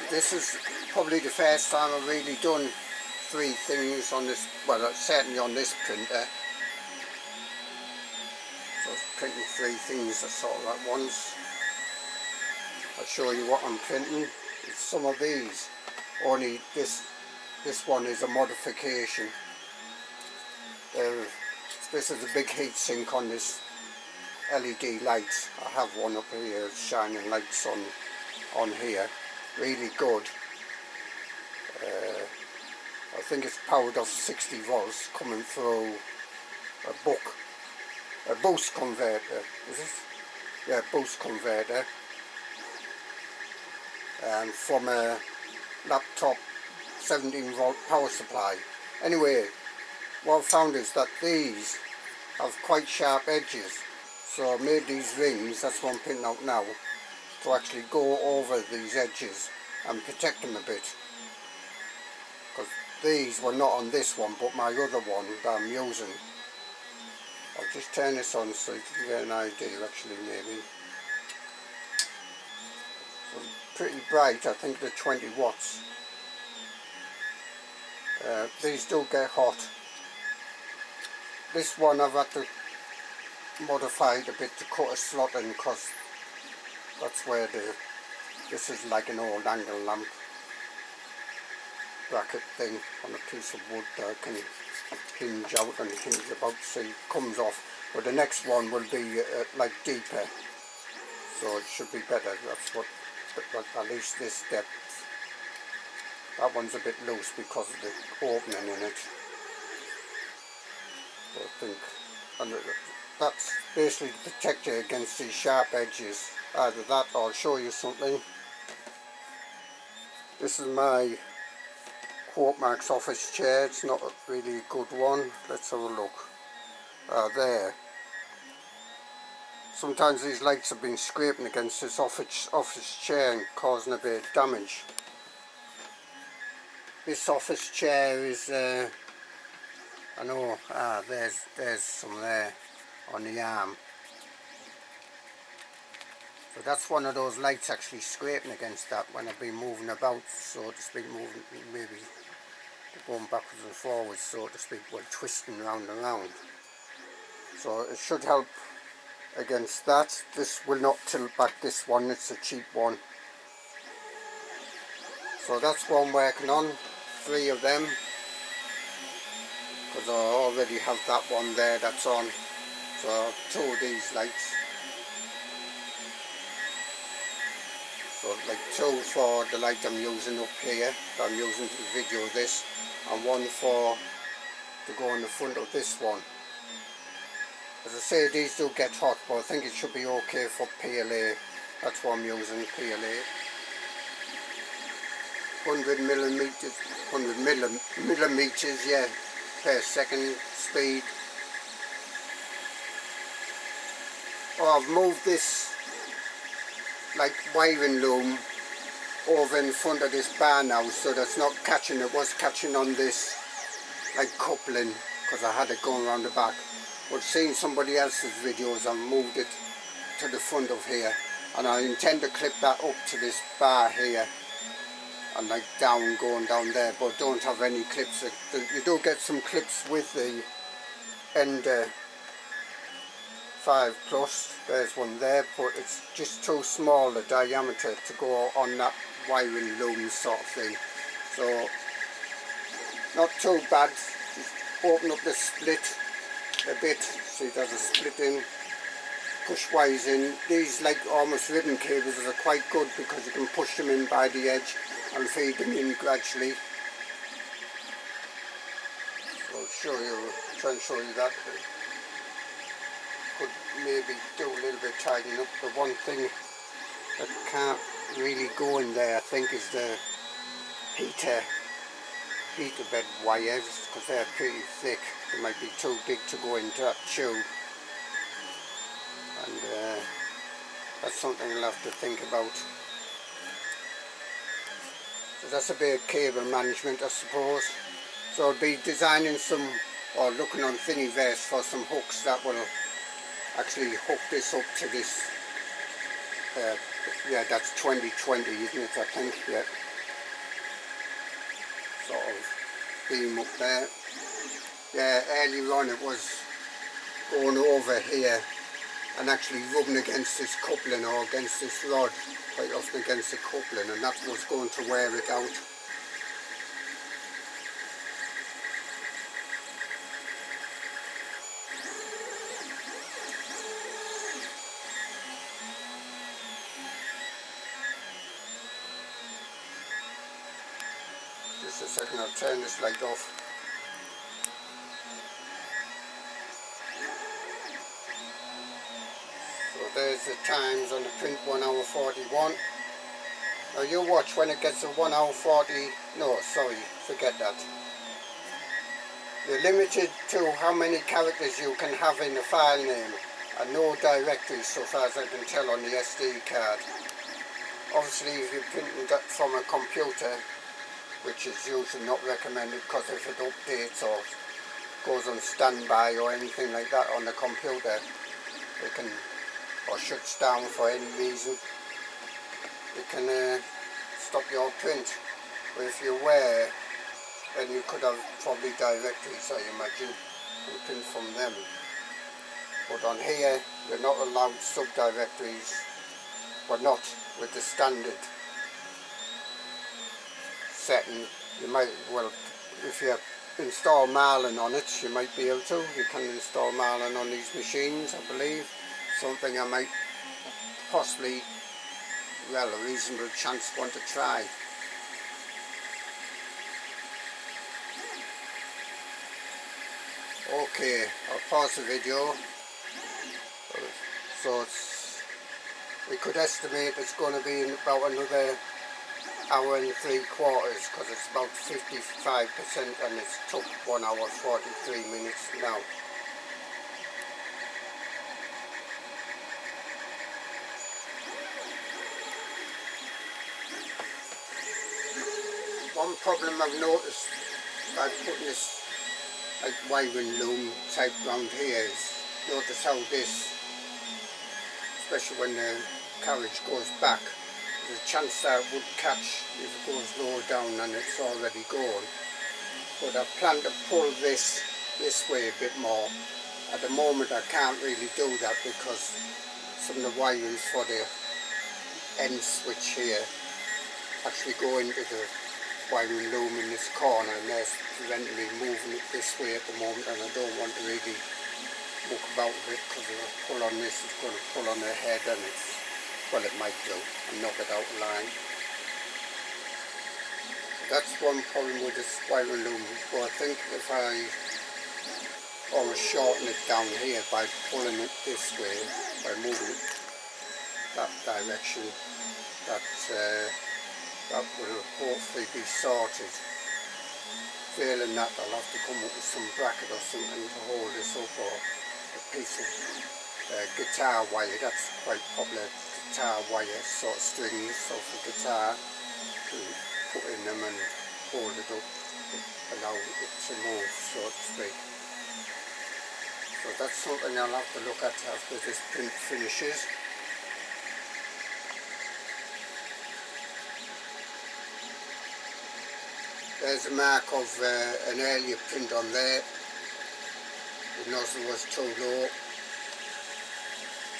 this is probably the first time I've really done 3 things on this, well certainly on this printer. So it's printing 3 things sort of at once. I'll show you what I'm printing. It's some of these, only this one is a modification. This is a big heat sink on this LED light. I have one up here shining lights on here, really good. I think it's powered off 60 volts coming through a boost converter, is it? Yeah, boost converter, and from a laptop 17 volt power supply. Anyway, what I've found is that these have quite sharp edges, so I made these rings, that's what I'm printing out now, to actually go over these edges and protect them a bit. Because these were not on this one, but my other one that I'm using. I'll just turn this on so you can get an idea actually maybe. So pretty bright, I think they're 20 watts. These do get hot. This one I've had to modify it a bit to cut a slot in, because that's where this is like an old angle lamp bracket thing on a piece of wood that can hinge out and hinge about so it comes off. But the next one will be like deeper, so it should be better. That's what, at least this depth. That one's a bit loose because of the opening in it. So I think, and that's basically to protect you against these sharp edges. Either that or I'll show you something. This is my Quotemarks office chair. It's not really a good one. Let's have a look. There. Sometimes these lights have been scraping against this office chair and causing a bit of damage. This office chair is, I know, there's some there on the arm. So that's one of those lights actually scraping against that when I've been moving about, so to speak, maybe going backwards and forwards, so to speak, while twisting round and round. So it should help against that. This will not tilt back, this one, it's a cheap one. So that's what I'm working on, 3 of them, because I already have that one there that's on. So 2 of these lights. So like 2 for the light I'm using up here, that I'm using to video this, and 1 to go on the front of this one. As I say, these do get hot, but I think it should be okay for PLA. That's what I'm using, PLA. 100 millimeters, yeah, per second speed. Oh, I've moved this like wiring loom over in front of this bar now, so that's not catching. It was catching on this like coupling because I had it going around the back. But seeing somebody else's videos, I've moved it to the front of here, and I intend to clip that up to this bar here and like going down there, but don't have any clips. You do get some clips with the Ender 5 Plus, there's one there, but it's just too small the diameter to go on that wiring loom sort of thing. So not too bad. Just open up the split a bit, see there's a split in, push wires in. These like almost ribbon cables are quite good because you can push them in by the edge and feed them in gradually. So I'll try and show you that. Could maybe do a little bit tidying up. The one thing that can't really go in there, I think, is the heater bed wires, because they're pretty thick. They might be too big to go into that tube, and that's something I'll have to think about. So that's a bit of cable management, I suppose. So I'll be designing some, or looking on Thingiverse for some hooks that will actually hook this up to this, yeah, that's 2020, isn't it, I think, yeah. beam up there. Yeah, earlier on it was going over here and actually rubbing against this coupling or against this rod, quite often against the coupling, and that was going to wear it out. Just a second, I'll turn this light off. So there's the times on the print, 1 hour 41. Now you watch when it gets to 1 hour 40, no, sorry, forget that. You're limited to how many characters you can have in the file name, and no directory so far as I can tell on the SD card. Obviously if you're printing that from a computer, which is usually not recommended because if it updates or goes on standby or anything like that on the computer, it can, or shuts down for any reason, it can stop your print. But if you were, then you could have probably directories, I imagine, and print from them. But on here, you're not allowed subdirectories, but not with the standard setting. You might, well, if you install Marlin on it, you might be able to. You can install Marlin on these machines, I believe. Something I might possibly, well, a reasonable chance want to try. Okay, I'll pause the video. So we could estimate it's going to be in about another hour and 3/4 because it's about 55% and it's took 1 hour 43 minutes now. One problem I've noticed by putting this like wiring loom type round here is, notice how this, especially when the carriage goes back, there's a chance that it would catch if it goes lower down and it's already gone. But I plan to pull this way a bit more. At the moment I can't really do that because some of the wirings for the end switch here actually go into the wiring loom in this corner, and that's preventing me moving it this way at the moment, and I don't want to really muck about with it because if I pull on this it's going to pull on the head and it's, well, it might do and knock it out of line. That's one problem with this wiring loom, but I think if I almost shorten it down here by pulling it this way, by moving it that direction, that will hopefully be sorted. Failing that, I'll have to come up with some bracket or something to hold this up, or a piece of guitar wire. That's quite popular, guitar wire sort of strings off the guitar, to put in them and hold it up, allow it to move, so to speak. So that's something I'll have to look at after this print finishes. There's a mark of an earlier print on there. The nozzle was too low.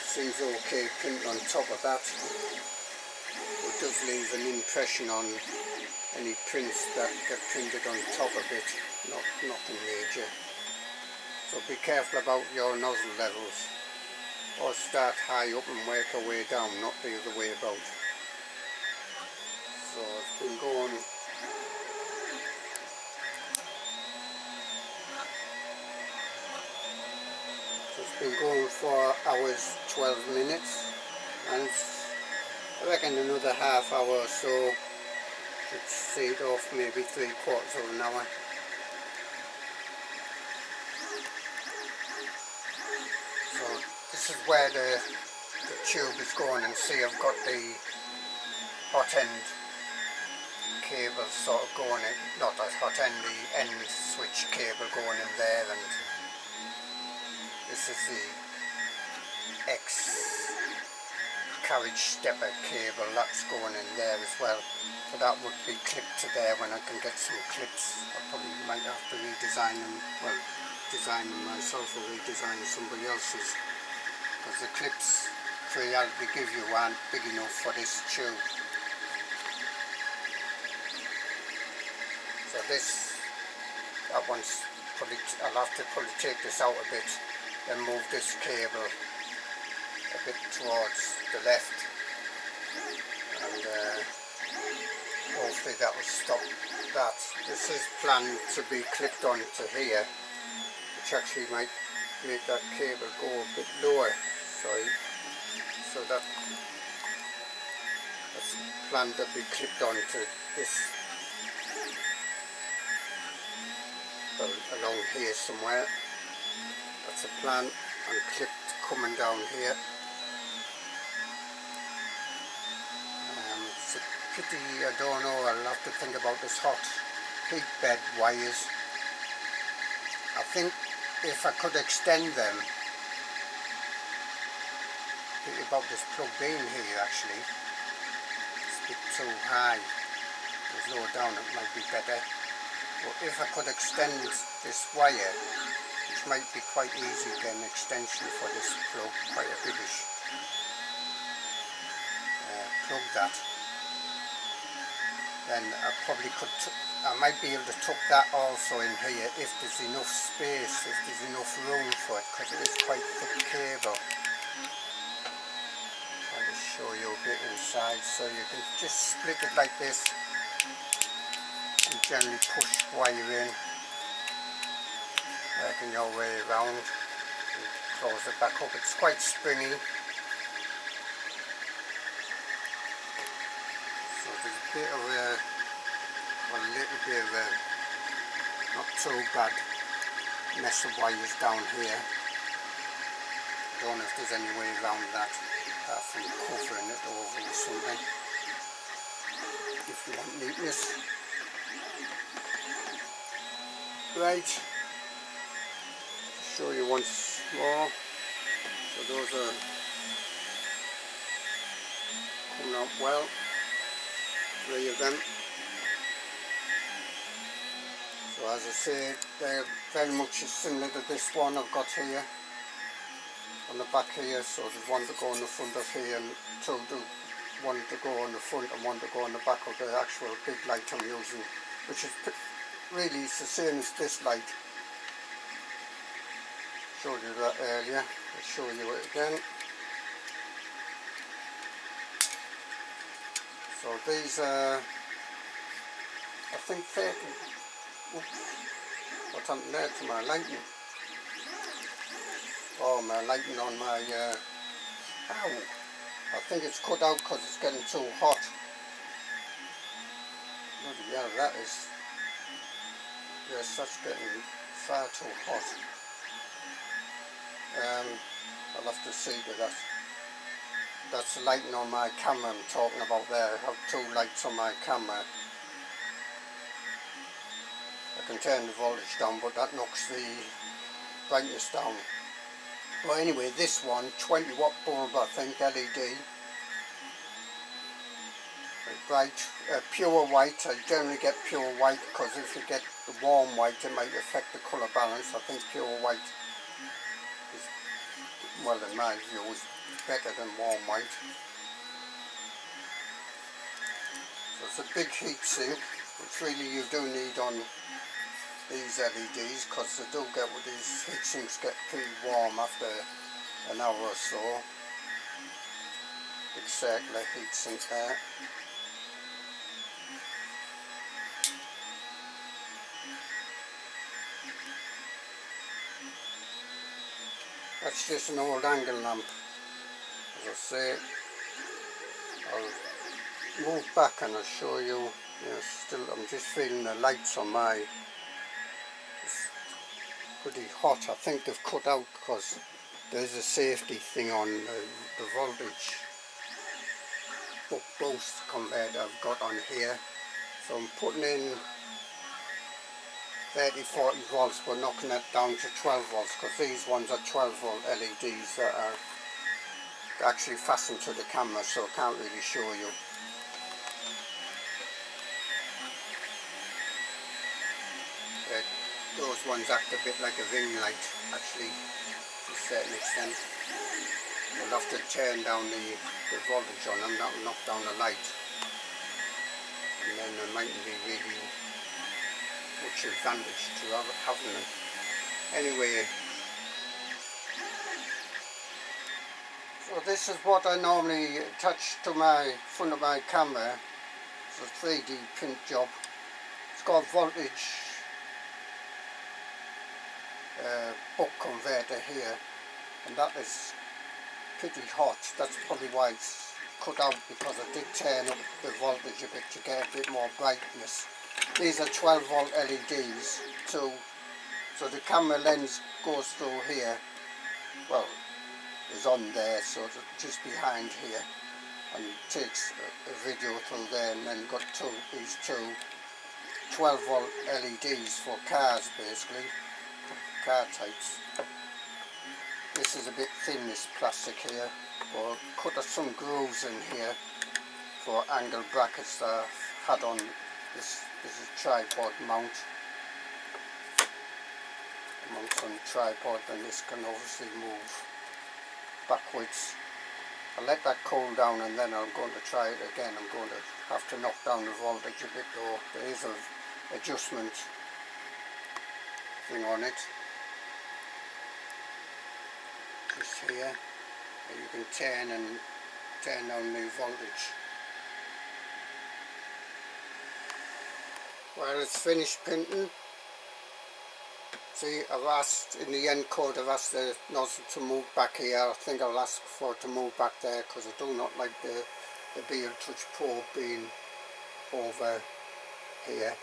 Seems okay print on top of that. It does leave an impression on any prints that get printed on top of it. Nothing major. So be careful about your nozzle levels. Or start high up and work your way down, not the other way about. So it's been going. It's been going for hours 12 minutes, and I reckon another half hour or so should see it off, maybe 3/4 of an hour. So this is where the tube is going, and see I've got the hot end cable sort of going in, not the hot end, the end switch cable going in there, and this is the X carriage stepper cable, that's going in there as well. But that would be clipped to there when I can get some clips. I probably might have to redesign them, well, design them myself or redesign somebody else's, because the clips I'll give you aren't big enough for this tube. So that one's probably, I'll have to probably take this out a bit and move this cable a bit towards the left, and hopefully that will stop that. This is planned to be clipped onto here, which actually might make that cable go a bit lower. So that's planned to be clipped onto this, well, along here somewhere. That's a plan, and clipped coming down here. It's a pity, I don't know, I'll have to think about this hot heat bed wires. I think if I could extend them, think about this plug being here actually, it's a bit too high. There's lower down, it might be better. But if I could extend this wire, which might be quite easy, get an extension for this plug, quite a biggish plug that, then I probably could, I might be able to tuck that also in here if there's enough space, if there's enough room for it, because it is quite thick cable. I'll just show you a bit inside, so you can just split it like this and generally push wire in, working your way around and close it back up. It's quite springy, so there's a bit of a, well, a little bit of a not too bad mess of wires down here. I don't know if there's any way around that apart from covering it over or something, if you want neatness. Right, show you once more. So those are coming out well, 3 of them. So as I say, they're very much similar to this one I've got here on the back here. So there's one to go on the front of here, and one to go on the front and one to go on the back of the actual big light I'm using, which is really it's the same as this light. Showed you that earlier, I'll show you it again. So these are, I think 30, oops, what's happened there to my lighting? Oh, my lighting on my, ow, I think it's cut out because it's getting too hot. Bloody hell, that is, yes, that's getting far too hot. I'll have to see to that. That's the lighting on my camera I'm talking about there. I have 2 lights on my camera. I can turn the voltage down, but that knocks the brightness down. Well, anyway, this one, 20 watt bulb, I think, LED. Bright, pure white. I generally get pure white because if you get the warm white, it might affect the colour balance. I think pure white is, well, in my view, is better than warm white. So it's a big heat sink, which really you do need on these LEDs, because they do get, with these heat sinks get pretty warm after an hour or so. Big circular heat sink there. That's just an old angle lamp. As I say, I'll move back and I'll show you. Still, I'm just feeling the lights on my. It's pretty hot. I think they've cut out because there's a safety thing on the voltage buck boost converter I've got on here. So I'm putting in 30-40 volts, but knocking it down to 12 volts because these ones are 12 volt LEDs that are They're actually fastened to the camera, so I can't really show you. Those ones act a bit like a ring light, actually, to a certain extent. You'll have to turn down the voltage on them, that will knock down the light. And then there mightn't be really much advantage to having them. Anyway, so this is what I normally attach to my front of my camera. It's a 3D print job. It's got a voltage buck converter here, and that is pretty hot. That's probably why it's cut out, because I did turn up the voltage a bit to get a bit more brightness. These are 12 volt LEDs too, so the camera lens goes through here, well, is on there, so it's just behind here, and takes a video through there, and then got these two 12 volt LEDs for cars, basically, car types. This is a bit thin, this plastic here, but cut some grooves in here for angle brackets that I've had on this. This is a tripod mount. Mounts on the tripod, and this can obviously move backwards. I'll let that cool down, and then I'm going to try it again. I'm going to have to knock down the voltage a bit though. There is an adjustment thing on it. Just here, you can turn down the voltage. Well, it's finished printing. See, I've asked, in the end code, I've asked the nozzle to move back here. I think I'll ask for it to move back there, because I do not like the Beal Touch probe being over here.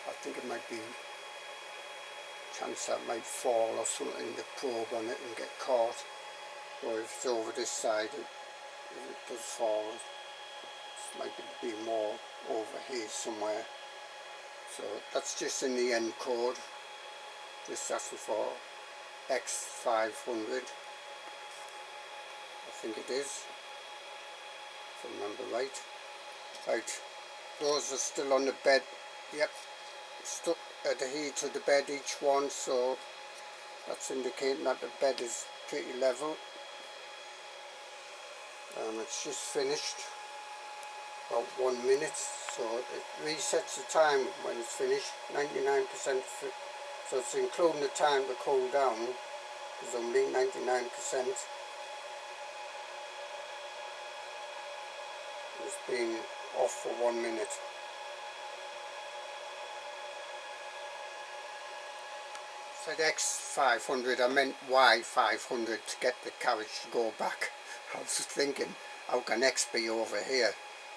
I think it might be a chance that might fall or something, the probe on it, and get caught. Or if it's over this side, if it does fall, it might be more over here somewhere. So that's just in the end code. This asking for X500, I think it is, if I remember right. Right, those are still on the bed. Yep, stuck adhered to the bed, each one, so that's indicating that the bed is pretty level. It's just finished, about 1 minute, so it resets the time when it's finished, 99%. So it's including the time to cool down, it's only 99%. It's been off for 1 minute. Said X500, I meant Y500 to get the carriage to go back. I was thinking, how can X be over here?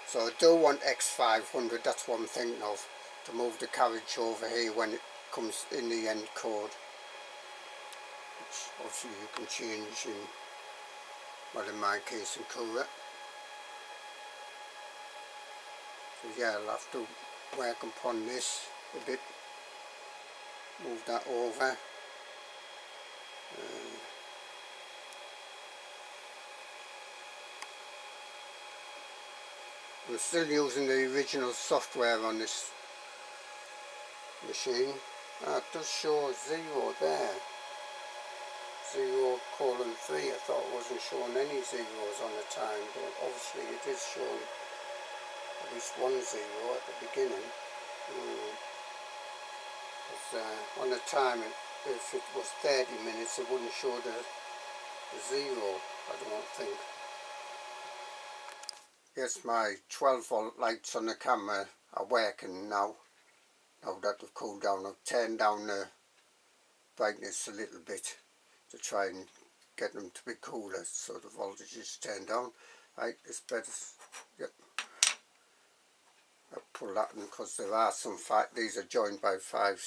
So I do want X500, that's what I'm thinking of, to move the carriage over here when it comes in the end code, which obviously you can change in, well, in my case, in colour. So yeah, I'll have to work upon this a bit, move that over. I'm still using the original software on this machine. It does show 0 there, 0:3. I thought it wasn't showing any zeros on the time, but obviously it is showing at least 1 0 at the beginning. On the time, if it was 30 minutes, it wouldn't show the 0, I don't think. Yes, my 12 volt lights on the camera are working now. Now that they've cooled down, I've turned down the brightness a little bit to try and get them to be cooler, so the voltage is turned down. Right, this bed is, yep. I'll pull that in because there are some, these are joined by five,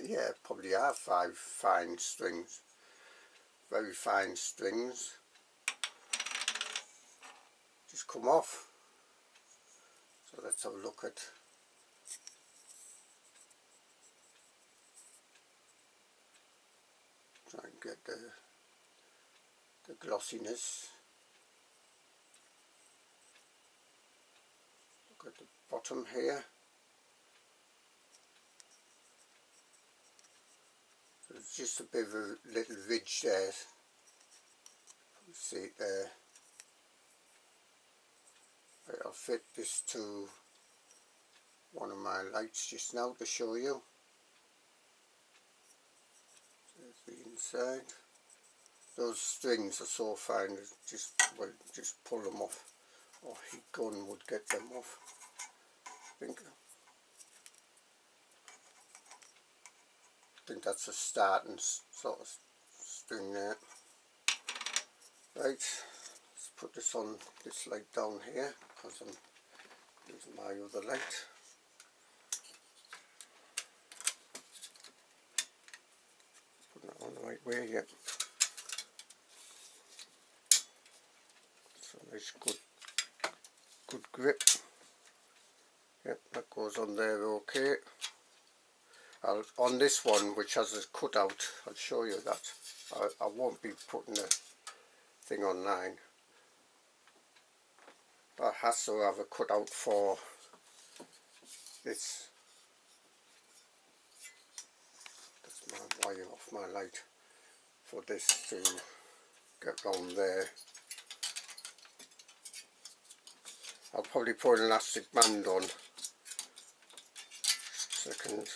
yeah, probably are 5 fine strings, very fine strings. Just come off. So let's have a look at, try and get the the glossiness. Look at the bottom here. There's just a bit of a little ridge there. You see it there. Right, I'll fit this to one of my lights just now to show you. There's the inside. Those strings are so fine, just pull them off, or heat gun would get them off. I think that's a starting sort of string there. Right, let's put this on this light down here because I'm using my other light. Putting it on the right way yet. So nice good grip. Yep, that goes on there okay. On this one, which has a cutout, I'll show you that. I won't be putting a thing online. That has to have a cutout for this. That's my wire off my light. For this to get round there. I'll probably put an elastic band on. Second.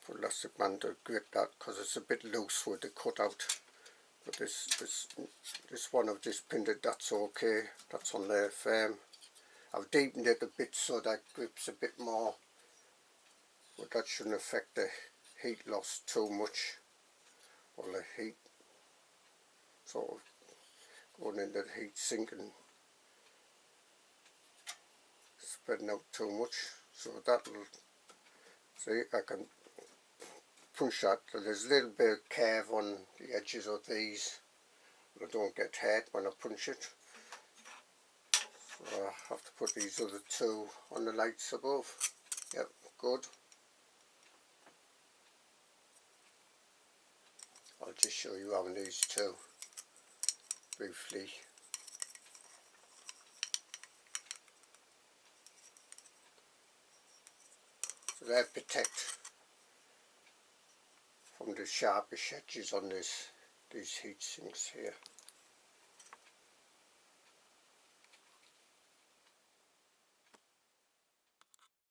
Put elastic band to grip that because it's a bit loose with the cutout. But this one I've just pinned it, that's okay. That's on there firm. I've deepened it a bit so that grips a bit more. But that shouldn't affect the heat loss too much. Or the heat sort of going into the heat sink and spreading out too much. So that'll, see, I can punch that. There's a little bit of curve on the edges of these. I don't get hurt when I punch it. So I have to put these other two on the lights above. Yep, good. I'll just show you having these two briefly. So they protect from the sharpish edges on these heat sinks here.